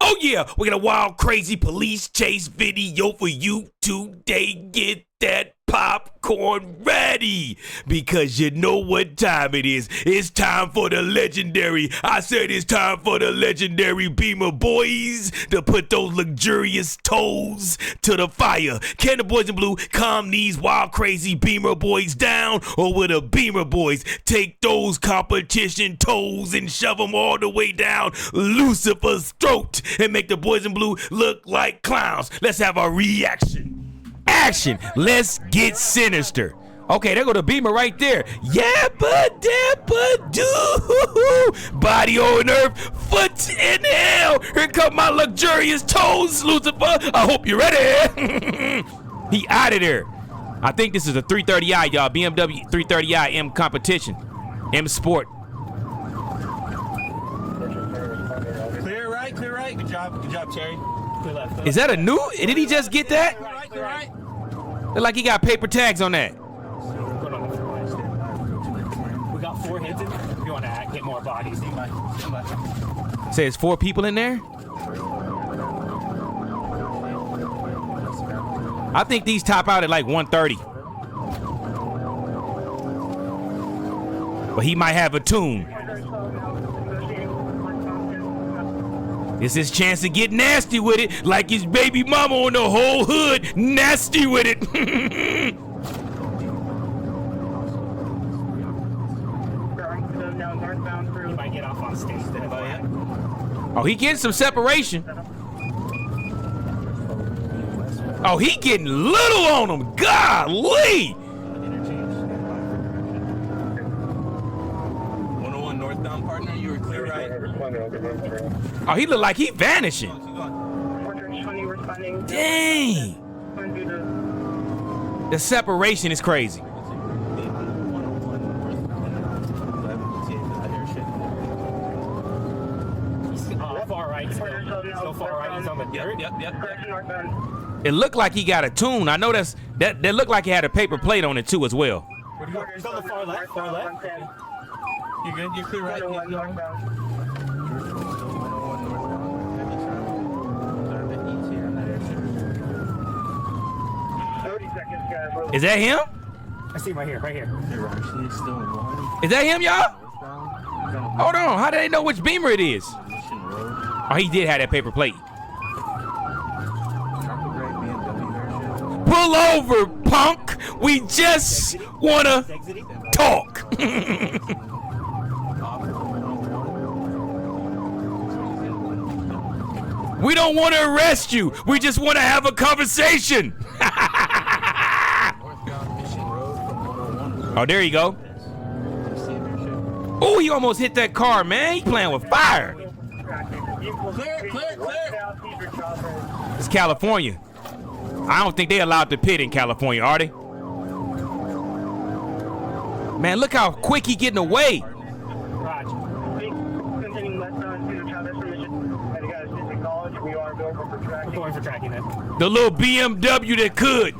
Oh yeah, we got a wild, crazy police chase video for you today. Get that popcorn ready, because you know what time it is. It's time for the legendary, I said it's time for the legendary Beamer boys to put those luxurious toes to the fire. Can the boys in blue calm these wild, crazy Beamer boys down, or will the Beamer boys take those competition toes and shove them all the way down Lucifer's throat and make the boys in blue look like clowns? Let's have a reaction. Action. Let's get sinister. Okay, there go the Beamer right there. Yeah, but do. Body on earth, foot in hell. Here come my luxurious toes, Lucifer. I hope you're ready. He out of there. I think this is a 330i, y'all. BMW 330i M competition. M Sport. Clear right, clear right. Good job, Cherry. Clear left. Is that a new? Did he just get that? Clear right. Look like he got paper tags on that. We got 4 hits in. If you want to get more bodies, Says 4 people in there. I think these top out at like 130. But he might have a tune. It's his chance to get nasty with it, like his baby mama on the whole hood, nasty with it. might get off on stage. Oh, he getting some separation. Oh, he getting little on him. Golly. 101 northbound partner, you were clear right. Oh, he look like he vanishing. Dang. The separation is crazy. Far right, still far right. He's on the dirt. Yep. It looked like he got a tune. I know that looked like he had a paper plate on it too as well. He's on the far left. You're good. You're clear right. Is that him? I see him right here. Is that him, y'all? Hold on. How do they know which Beamer it is? Oh, he did have that paper plate. Pull over, punk. We just wanna talk. We don't want to arrest you. We just want to have a conversation. Oh, there you go. Oh, he almost hit that car, man. He playing with fire. Clear. It's California. I don't think they allowed to pit in California, are they? Man, look how quick he getting away. Going for tracking it. The little BMW that could.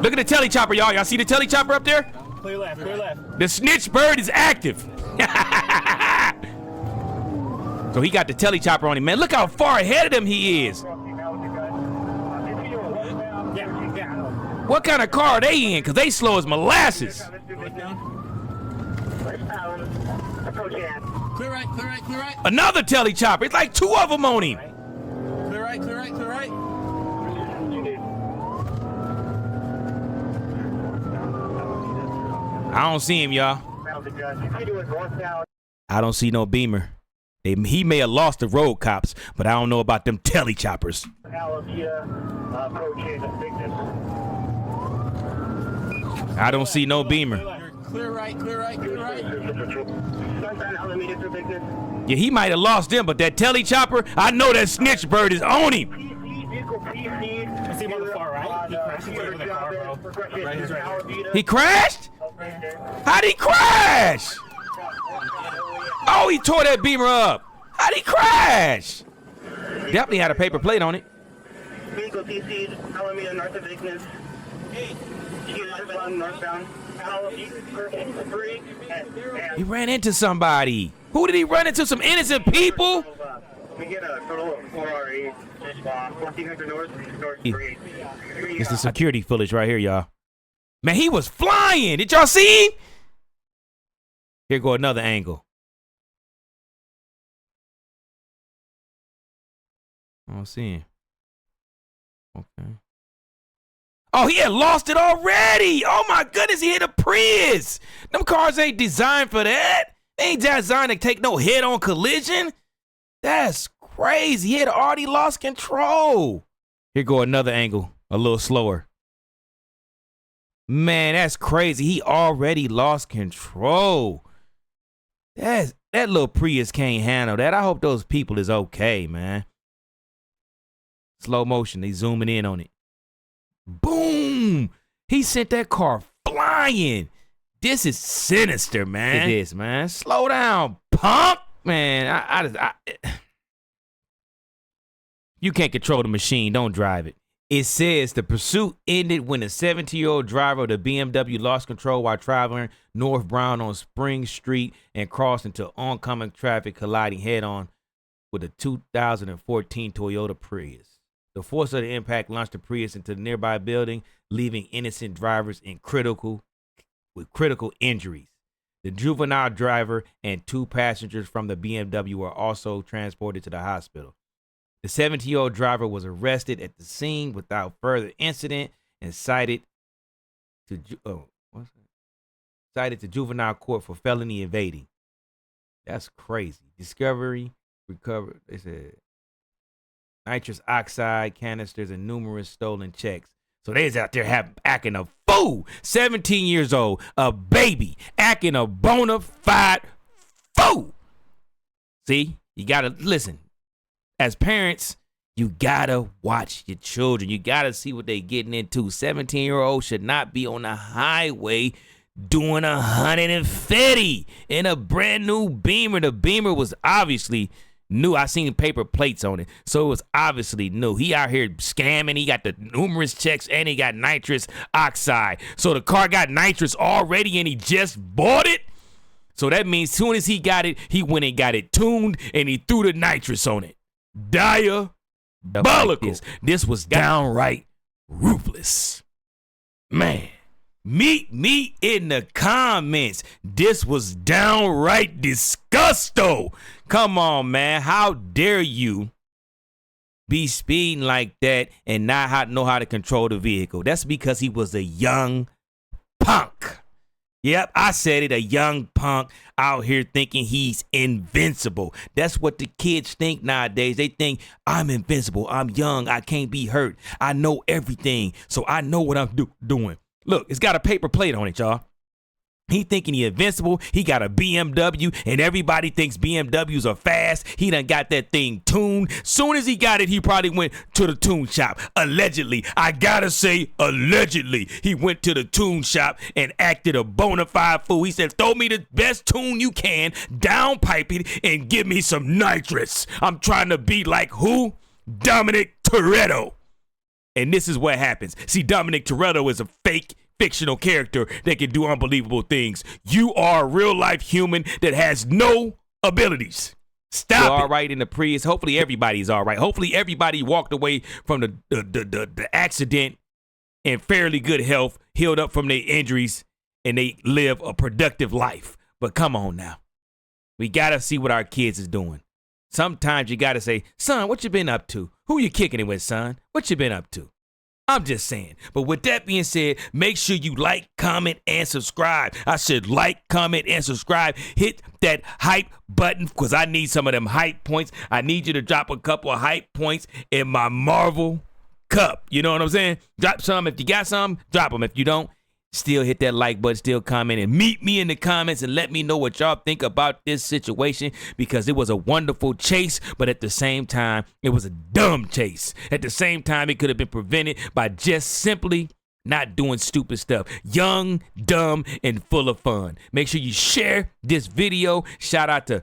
Look at the telly chopper, y'all. Y'all see the telly chopper up there? Clear left. The snitch bird is active. So he got the telly chopper on him, man. Look how far ahead of him he is. What kind of car are they in? Because they slow as molasses. Clear right. Another telly chopper. It's like 2 of them on him. Clear right. I don't see him, y'all. I don't see no Beamer. He may have lost the road cops, but I don't know about them telly choppers. I don't see no Beamer. Clear right. Yeah, he might have lost them, but that telly chopper, I know that snitch bird is on him. I see him on the far right. He crashed into the car, bro. Right, he's right here. He crashed? How'd he crash? Oh, he tore that Beamer up. How'd he crash? Definitely had a paper plate on it. Vehicle TC'd, Alameda north of Ignis. Northbound. He ran into somebody. Who did he run into? Some innocent people? We get a total of 4 RE. 1400 north 3. It's the security footage right here, y'all. Man, he was flying. Did y'all see him? Here go another angle. I don't see him. Okay. Oh, he had lost it already. Oh, my goodness. He hit a Prius. Them cars ain't designed for that. They ain't designed to take no head-on collision. That's crazy. He had already lost control. Here go another angle. A little slower. Man, that's crazy. He already lost control. That little Prius can't handle that. I hope those people is okay, man. Slow motion. They zooming in on it. Boom! He sent that car flying. This is sinister, man. It is, man. Slow down, punk. Man, you can't control the machine. Don't drive it. It says the pursuit ended when a 17-year-old driver of the BMW lost control while traveling northbound on Spring Street and crossed into oncoming traffic, colliding head-on with a 2014 Toyota Prius. The force of the impact launched the Prius into the nearby building, leaving innocent drivers with critical injuries. The juvenile driver and 2 passengers from the BMW were also transported to the hospital. The 17-year-old driver was arrested at the scene without further incident and cited to juvenile court for felony evading. That's crazy. Discovery recovered. They said nitrous oxide canisters and numerous stolen checks. So they was out there acting a fool. 17 years old, a baby, acting a bona fide fool. See, you gotta listen. As parents, you gotta watch your children. You gotta see what they getting into. 17-year-old should not be on the highway doing 150 in a brand new Beamer. The Beamer was obviously new. I seen paper plates on it, so it was obviously new. He out here scamming. He got the numerous checks and he got nitrous oxide. So the car got nitrous already and he just bought it. So that means as soon as he got it, he went and got it tuned and he threw the nitrous on it. Diabolical. This was downright ruthless. Man, meet me in the comments. This was downright disgusto. Come on, man. How dare you be speeding like that and not know how to control the vehicle? That's because he was a young punk. Yep, I said it, a young punk out here thinking he's invincible. That's what the kids think nowadays. They think, I'm invincible, I'm young, I can't be hurt. I know everything, so I know what I'm doing. Look, it's got a paper plate on it, y'all. He thinking he invincible. He got a BMW, and everybody thinks BMWs are fast. He done got that thing tuned. Soon as he got it, he probably went to the tune shop. Allegedly. I gotta say, allegedly. He went to the tune shop and acted a bona fide fool. He said, throw me the best tune you can, downpipe it, and give me some nitrous. I'm trying to be like who? Dominic Toretto. And this is what happens. See, Dominic Toretto is a fictional character that can do unbelievable things. You are a real life human that has no abilities. Stop. You're all right in the Prius. Hopefully everybody's all right. Hopefully everybody walked away from the accident in fairly good health, healed up from their injuries, and they live a productive life. But come on now. We gotta see what our kids is doing. Sometimes you gotta say, son, what you been up to? Who you kicking it with, son? What you been up to? I'm just saying. But with that being said, make sure you like, comment, and subscribe. I said like, comment, and subscribe. Hit that hype button because I need some of them hype points. I need you to drop a couple of hype points in my Marvel cup. You know what I'm saying? Drop some. If you got some, drop them. If you don't, still hit that like button, still comment, and meet me in the comments and let me know what y'all think about this situation, because it was a wonderful chase, but at the same time, it was a dumb chase. At the same time, it could have been prevented by just simply not doing stupid stuff. Young, dumb, and full of fun. Make sure you share this video. Shout out to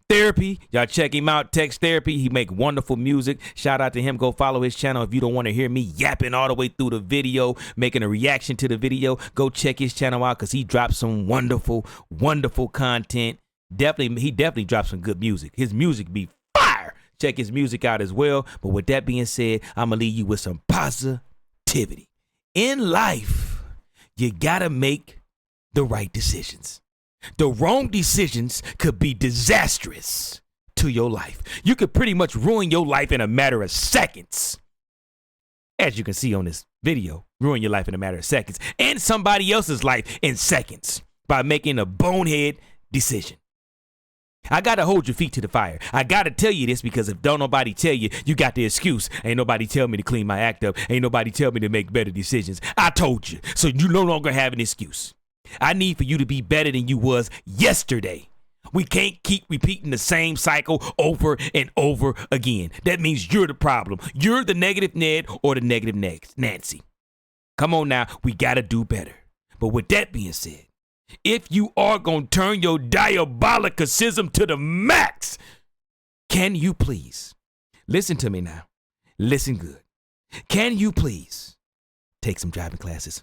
Therapy. Y'all check him out. Text Therapy. He make wonderful music. Shout out to him. Go follow his channel. If you don't want to hear me yapping all the way through the video, making a reaction to the video, go check his channel out because he drops some wonderful, wonderful content. He definitely drops some good music. His music be fire. Check his music out as well. But with that being said, I'm going to leave you with some positivity. In life, you got to make the right decisions. The wrong decisions could be disastrous to your life. You could pretty much ruin your life in a matter of seconds. As you can see on this video, ruin your life in a matter of seconds and somebody else's life in seconds by making a bonehead decision. I got to hold your feet to the fire. I got to tell you this because if don't nobody tell you, you got the excuse. Ain't nobody tell me to clean my act up. Ain't nobody tell me to make better decisions. I told you. So you no longer have an excuse. I need for you to be better than you was yesterday. We can't keep repeating the same cycle over and over again. That means you're the problem. You're the negative Ned or the negative Nancy. Come on now. We got to do better. But with that being said, if you are going to turn your diabolicism to the max, can you please, listen to me now, listen good. Can you please take some driving classes?